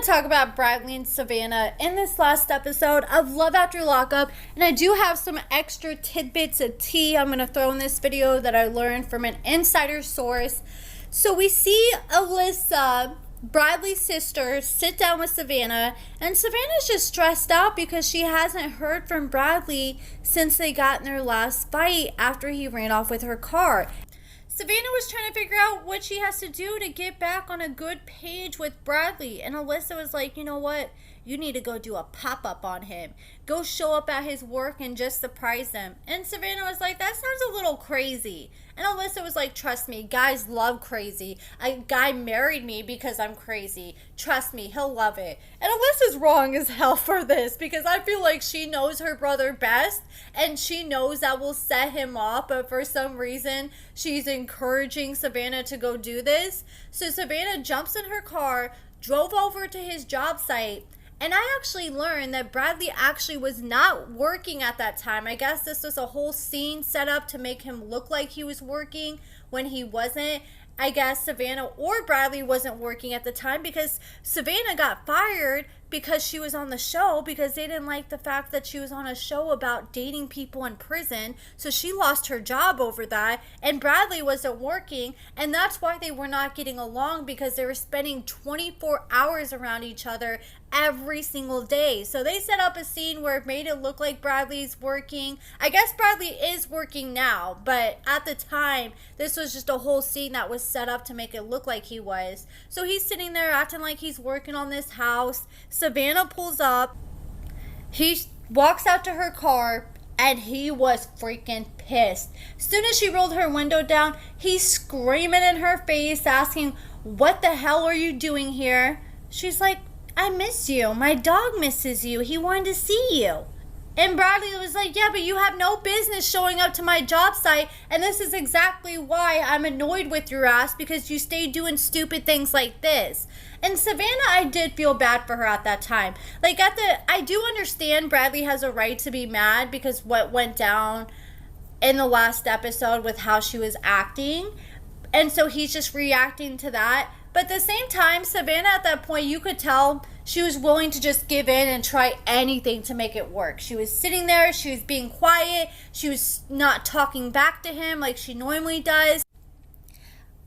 talk about Bradly and Savannah in this last episode of Love After Lockup, and I do have some extra tidbits of tea I'm going to throw in this video that I learned from an insider source. So we see Alyssa, Bradly's sister, sit down with Savannah, and Savannah's just stressed out because she hasn't heard from Bradly since they got in their last fight after he ran off with her car. Savannah was trying to figure out what she has to do to get back on a good page with Bradly. And Alyssa was like, you know what? You need to go do a pop-up on him. Go show up at his work and just surprise him. And Savannah was like, that sounds a little crazy. And Alyssa was like, trust me, guys love crazy. A guy married me because I'm crazy. Trust me, he'll love it. And Alyssa's wrong as hell for this because I feel like she knows her brother best and she knows that will set him off. But for some reason, she's encouraging Savannah to go do this. So Savannah jumps in her car, drove over to his job site. And I actually learned that Bradly actually was not working at that time. I guess this was a whole scene set up to make him look like he was working when he wasn't. I guess Savannah or Bradly wasn't working at the time because Savannah got fired because she was on the show because they didn't like the fact that she was on a show about dating people in prison. So she lost her job over that, and Bradly wasn't working, and that's why they were not getting along because they were spending 24 hours around each other every single day. So they set up a scene where it made it look like Bradly's working. I guess Bradly is working now, but at the time, this was just a whole scene that was set up to make it look like he was. So he's sitting there acting like he's working on this house. Savannah pulls up. He walks out to her car, and he was freaking pissed. As soon as she rolled her window down, he's screaming in her face, asking, "What the hell are you doing here?" She's like, "I miss you. My dog misses you. He wanted to see you." And Bradly was like, "Yeah, but you have no business showing up to my job site, and this is exactly why I'm annoyed with your ass, because you stay doing stupid things like this." And Savannah, I did feel bad for her at that time. Like, I do understand Bradly has a right to be mad because what went down in the last episode with how she was acting. And so he's just reacting to that. But at the same time, Savannah at that point, you could tell she was willing to just give in and try anything to make it work. She was sitting there, she was being quiet, she was not talking back to him like she normally does.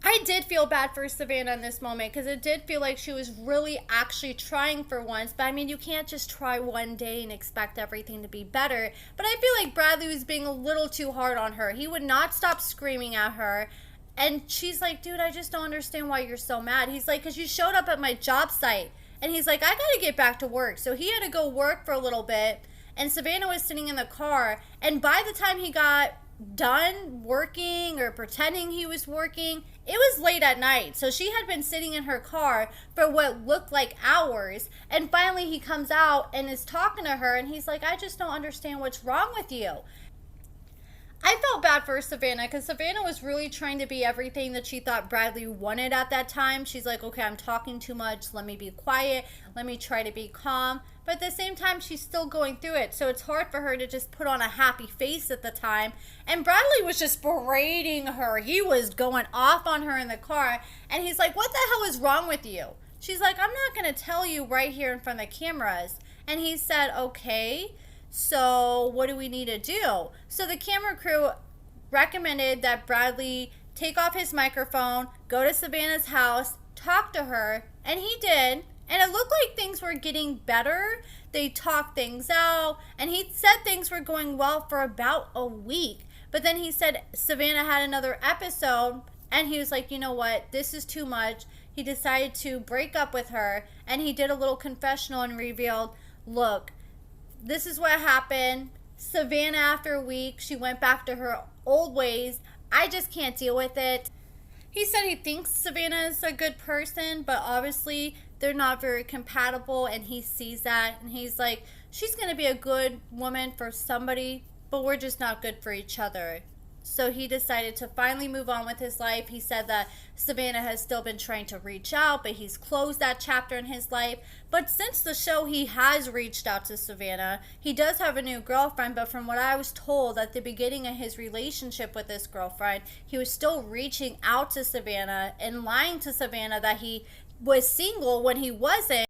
I did feel bad for Savannah in this moment because it did feel like she was really actually trying for once. But I mean, you can't just try one day and expect everything to be better. But I feel like Bradly was being a little too hard on her. He would not stop screaming at her. And she's like, "Dude, I just don't understand why you're so mad." He's like, "Because you showed up at my job site." And he's like, "I got to get back to work." So he had to go work for a little bit. And Savannah was sitting in the car. And by the time he got done working or pretending he was working, it was late at night. So she had been sitting in her car for what looked like hours. And finally he comes out and is talking to her. And he's like, "I just don't understand what's wrong with you." I felt bad for Savannah because Savannah was really trying to be everything that she thought Bradly wanted at that time. She's like, "Okay, I'm talking too much. Let me be quiet. Let me try to be calm." But at the same time, she's still going through it. So it's hard for her to just put on a happy face at the time. And Bradly was just berating her. He was going off on her in the car. And he's like, "What the hell is wrong with you?" She's like, "I'm not going to tell you right here in front of the cameras." And he said, "Okay. So what do we need to do?" So the camera crew recommended that Bradly take off his microphone, go to Savannah's house, talk to her, and he did. And it looked like things were getting better. They talked things out, and he said things were going well for about a week. But then he said Savannah had another episode, and he was like, "You know what? This is too much." He decided to break up with her, and he did a little confessional and revealed, "Look, this is what happened. Savannah, after a week, she went back to her old ways. I just can't deal with it." He said he thinks Savannah is a good person, but obviously they're not very compatible, and he sees that. And he's like, "She's going to be a good woman for somebody, but we're just not good for each other." So he decided to finally move on with his life. He said that Savannah has still been trying to reach out, but he's closed that chapter in his life. But since the show, he has reached out to Savannah. He does have a new girlfriend, but from what I was told at the beginning of his relationship with this girlfriend, he was still reaching out to Savannah and lying to Savannah that he was single when he wasn't.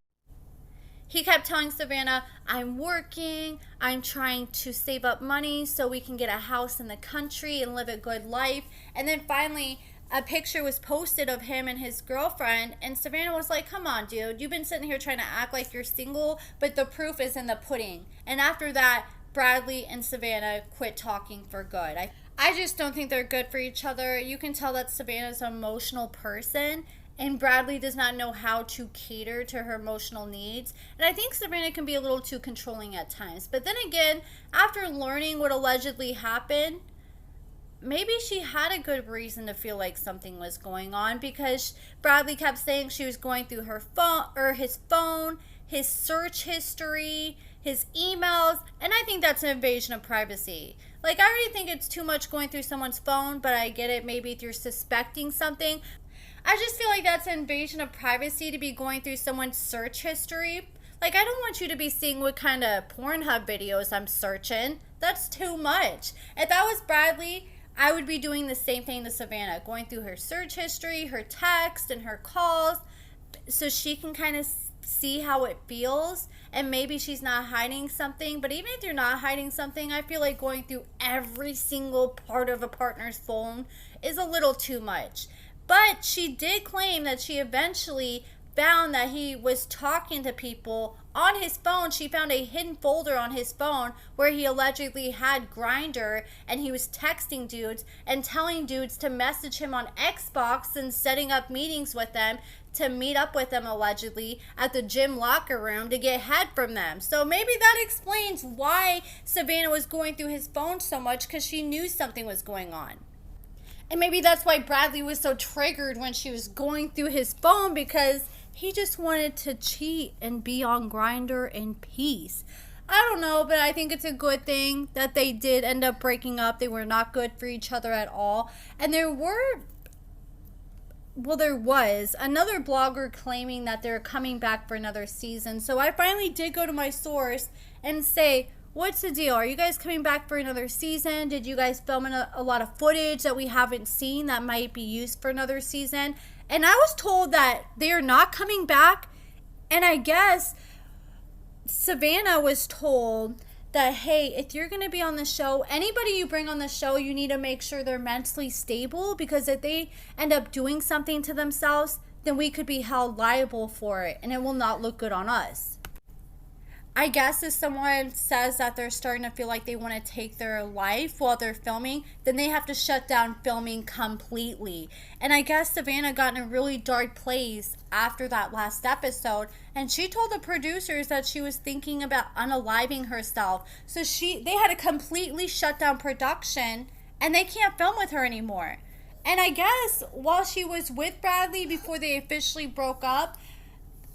he kept telling Savannah, I'm working, I'm trying to save up money so we can get a house in the country and live a good life. And then finally, a picture was posted of him and his girlfriend, and Savannah was like, come on, dude, you've been sitting here trying to act like you're single, but the proof is in the pudding. And after that, Bradly and Savannah quit talking for good. I just don't think they're good for each other. You can tell that Savannah's an emotional person, and Bradly does not know how to cater to her emotional needs. And I think Savannah can be a little too controlling at times. But then again, after learning what allegedly happened, maybe she had a good reason to feel like something was going on, because Bradly kept saying she was going through her phone, or his phone, his search history, his emails, and I think that's an invasion of privacy. Like, I already think it's too much going through someone's phone, but I get it, maybe if you're suspecting something. I just feel like that's an invasion of privacy to be going through someone's search history. Like, I don't want you to be seeing what kind of Pornhub videos I'm searching. That's too much. If I was Bradly, I would be doing the same thing to Savannah, going through her search history, her text, and her calls, so she can kind of see how it feels, and maybe she's not hiding something. But even if you're not hiding something, I feel like going through every single part of a partner's phone is a little too much. But she did claim that she eventually found that he was talking to people on his phone. She found a hidden folder on his phone where he allegedly had Grindr, and he was texting dudes and telling dudes to message him on Xbox and setting up meetings with them to meet up with them allegedly at the gym locker room to get head from them. So maybe that explains why Savannah was going through his phone so much, because she knew something was going on. And maybe that's why Bradly was so triggered when she was going through his phone, because he just wanted to cheat and be on Grindr in peace. I don't know, but I think it's a good thing that they did end up breaking up. They were not good for each other at all. And there was another blogger claiming that they're coming back for another season. So I finally did go to my source and say, what's the deal? Are you guys coming back for another season? Did you guys film a lot of footage that we haven't seen that might be used for another season? And I was told that they are not coming back. And I guess Savannah was told that, hey, if you're going to be on the show, anybody you bring on the show, you need to make sure they're mentally stable, because if they end up doing something to themselves, then we could be held liable for it, and it will not look good on us. I guess if someone says that they're starting to feel like they want to take their life while they're filming, then they have to shut down filming completely. And I guess Savannah got in a really dark place after that last episode, and she told the producers that she was thinking about unaliving herself. So they had to completely shut down production, and they can't film with her anymore. And I guess while she was with Bradly before they officially broke up,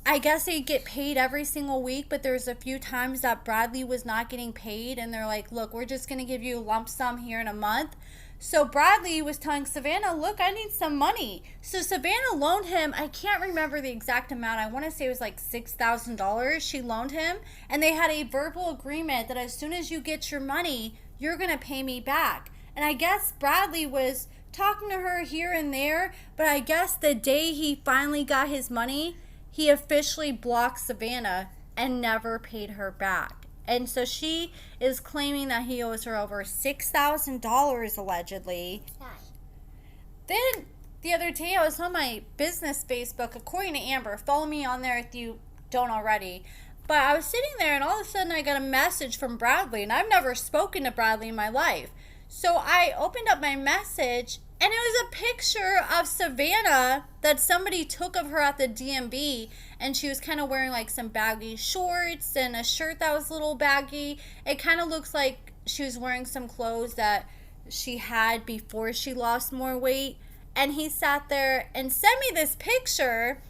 I guess they get paid every single week, but there's a few times that Bradly was not getting paid, and they're like, look, we're just going to give you a lump sum here in a month. So Bradly was telling Savannah, look, I need some money. So Savannah loaned him, I can't remember the exact amount, I want to say it was like $6,000 she loaned him, and they had a verbal agreement that as soon as you get your money, you're going to pay me back. And I guess Bradly was talking to her here and there, but I guess the day he finally got his money, he officially blocked Savannah and never paid her back. And so she is claiming that he owes her over $6,000 allegedly. Then the other day I was on my business Facebook, According to Amber. Follow me on there if you don't already. But I was sitting there, and all of a sudden I got a message from Bradly, and I've never spoken to Bradly in my life. So I opened up my message, and it was a picture of Savannah that somebody took of her at the DMV, and she was kind of wearing like some baggy shorts and a shirt that was a little baggy. It kind of looks like she was wearing some clothes that she had before she lost more weight. And he sat there and sent me this picture,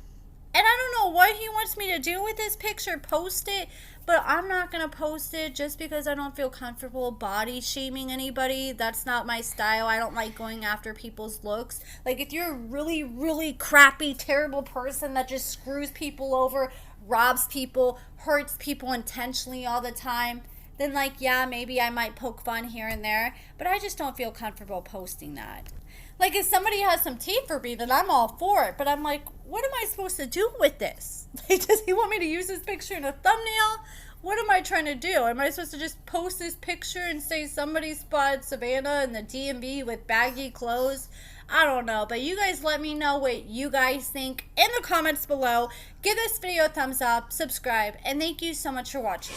and I don't know what he wants me to do with this picture, post it, but I'm not going to post it just because I don't feel comfortable body shaming anybody. That's not my style. I don't like going after people's looks. Like, if you're a really, really crappy, terrible person that just screws people over, robs people, hurts people intentionally all the time, then like, yeah, maybe I might poke fun here and there, but I just don't feel comfortable posting that. Like, if somebody has some tea for me, then I'm all for it, but I'm like, what am I supposed to do with this? Like, does he want me to use this picture in a thumbnail? What am I trying to do? Am I supposed to just post this picture and say somebody spotted Savannah in the DMV with baggy clothes? I don't know, but you guys let me know what you guys think in the comments below. Give this video a thumbs up, subscribe, and thank you so much for watching.